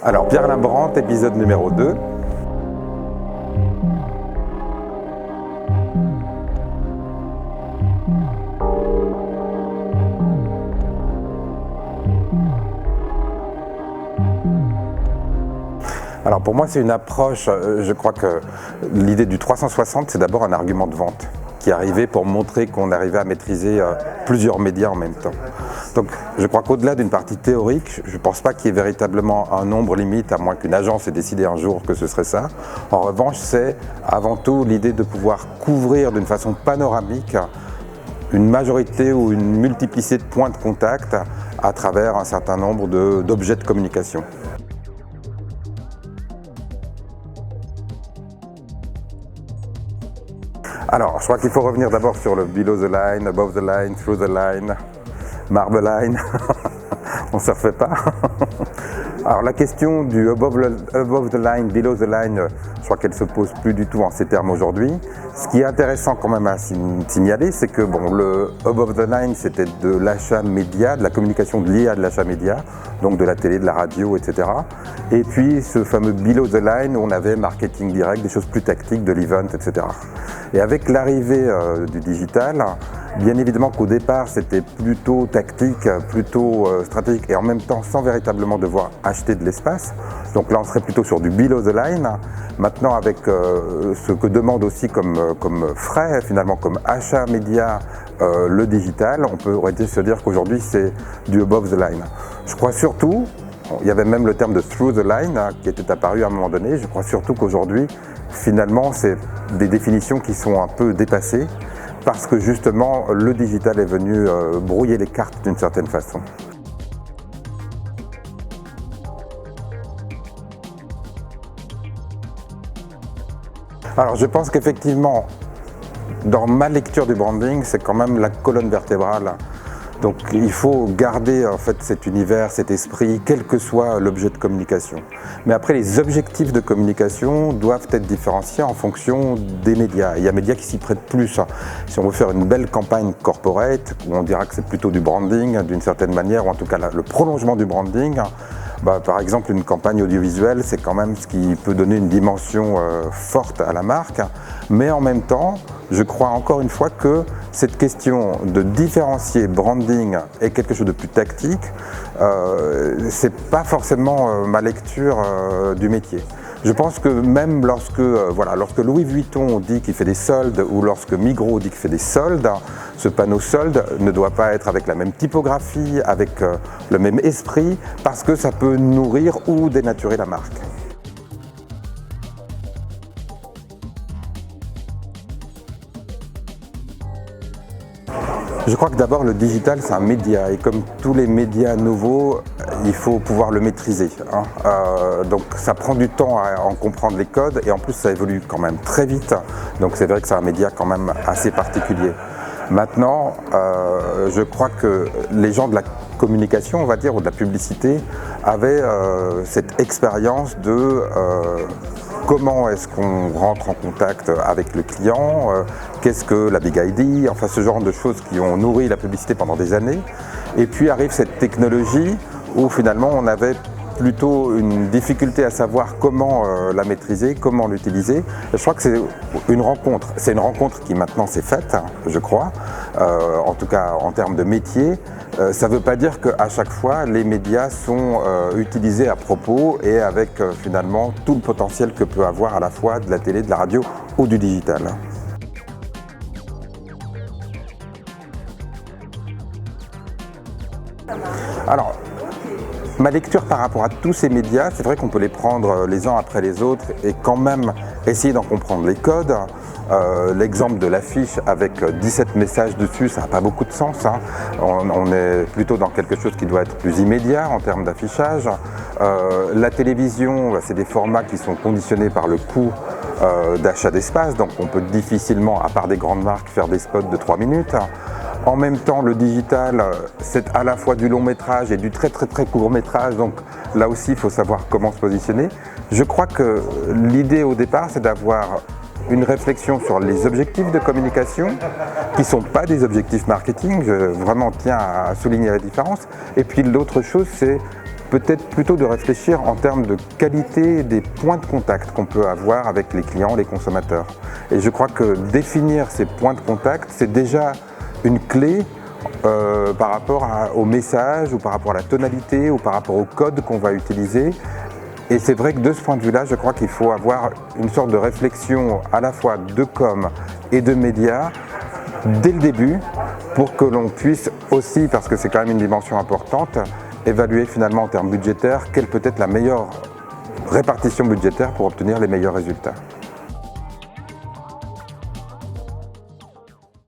Alors, Pierre-Alain Brandt, épisode numéro 2. Alors pour moi c'est une approche, je crois que l'idée du 360 c'est d'abord un argument de vente qui est arrivé pour montrer qu'on arrivait à maîtriser plusieurs médias en même temps. Donc je crois qu'au-delà d'une partie théorique, je ne pense pas qu'il y ait véritablement un nombre limite, à moins qu'une agence ait décidé un jour que ce serait ça. En revanche, c'est avant tout l'idée de pouvoir couvrir d'une façon panoramique une majorité ou une multiplicité de points de contact à travers un certain nombre d'objets de communication. Alors, je crois qu'il faut revenir d'abord sur le below the line, above the line, through the line, marble line. On ne se refait pas. Alors, la question du above the line, below the line, je crois qu'elle ne se pose plus du tout en ces termes aujourd'hui. Ce qui est intéressant quand même à signaler, c'est que bon, le above the line, c'était de l'achat média, de la communication liée à de l'achat média, donc de la télé, de la radio, etc. Et puis ce fameux below the line, où on avait marketing direct, des choses plus tactiques, de l'event, etc. Et avec l'arrivée du digital, bien évidemment qu'au départ c'était plutôt tactique, plutôt stratégique et en même temps sans véritablement devoir acheter de l'espace. Donc là on serait plutôt sur du below the line. Maintenant avec ce que demande aussi comme frais, finalement comme achat média, le digital, on peut se dire qu'aujourd'hui c'est du above the line. Je crois surtout, il y avait même le terme de through the line qui était apparu à un moment donné, je crois surtout qu'aujourd'hui finalement c'est des définitions qui sont un peu dépassées parce que justement le digital est venu brouiller les cartes d'une certaine façon. Alors je pense qu'effectivement, dans ma lecture du branding, c'est quand même la colonne vertébrale. Donc il faut garder en fait cet univers, cet esprit, quel que soit l'objet de communication. Mais après, les objectifs de communication doivent être différenciés en fonction des médias. Il y a des médias qui s'y prêtent plus. Si on veut faire une belle campagne corporate, où on dira que c'est plutôt du branding d'une certaine manière, ou en tout cas le prolongement du branding, par exemple, une campagne audiovisuelle, c'est quand même ce qui peut donner une dimension forte à la marque. Mais en même temps, je crois encore une fois que cette question de différencier branding et quelque chose de plus tactique, c'est pas forcément ma lecture du métier. Je pense que même lorsque Louis Vuitton dit qu'il fait des soldes ou lorsque Migros dit qu'il fait des soldes, ce panneau solde ne doit pas être avec la même typographie, avec le même esprit, parce que ça peut nourrir ou dénaturer la marque. Je crois que d'abord le digital c'est un média et comme tous les médias nouveaux, il faut pouvoir le maîtriser. Donc ça prend du temps à en comprendre les codes et en plus ça évolue quand même très vite. Donc c'est vrai que c'est un média quand même assez particulier. Maintenant, je crois que les gens de la communication, on va dire, ou de la publicité, avaient cette expérience de comment est-ce qu'on rentre en contact avec le client, qu'est-ce que la Big ID, enfin ce genre de choses qui ont nourri la publicité pendant des années. Et puis arrive cette technologie où finalement on avait plutôt une difficulté à savoir comment la maîtriser, comment l'utiliser. Je crois que c'est une rencontre. C'est une rencontre qui maintenant s'est faite, je crois, en tout cas en termes de métier. Ça ne veut pas dire qu'à chaque fois, les médias sont utilisés à propos et avec finalement tout le potentiel que peut avoir à la fois de la télé, de la radio ou du digital. Alors, ma lecture par rapport à tous ces médias, c'est vrai qu'on peut les prendre les uns après les autres et quand même essayer d'en comprendre les codes. L'exemple de l'affiche avec 17 messages dessus, ça n'a pas beaucoup de sens. On est plutôt dans quelque chose qui doit être plus immédiat en termes d'affichage. La télévision, c'est des formats qui sont conditionnés par le coût d'achat d'espace, donc on peut difficilement, à part des grandes marques, faire des spots de 3 minutes. En même temps, le digital, c'est à la fois du long métrage et du très court métrage, donc là aussi, il faut savoir comment se positionner. Je crois que l'idée au départ, c'est d'avoir une réflexion sur les objectifs de communication, qui ne sont pas des objectifs marketing, je vraiment tiens à souligner la différence. Et puis l'autre chose, c'est peut-être plutôt de réfléchir en termes de qualité des points de contact qu'on peut avoir avec les clients, les consommateurs. Et je crois que définir ces points de contact, c'est déjà une clé par rapport au message ou par rapport à la tonalité ou par rapport au code qu'on va utiliser. Et c'est vrai que de ce point de vue-là, je crois qu'il faut avoir une sorte de réflexion à la fois de com et de médias dès le début pour que l'on puisse aussi, parce que c'est quand même une dimension importante, évaluer finalement en termes budgétaires quelle peut être la meilleure répartition budgétaire pour obtenir les meilleurs résultats.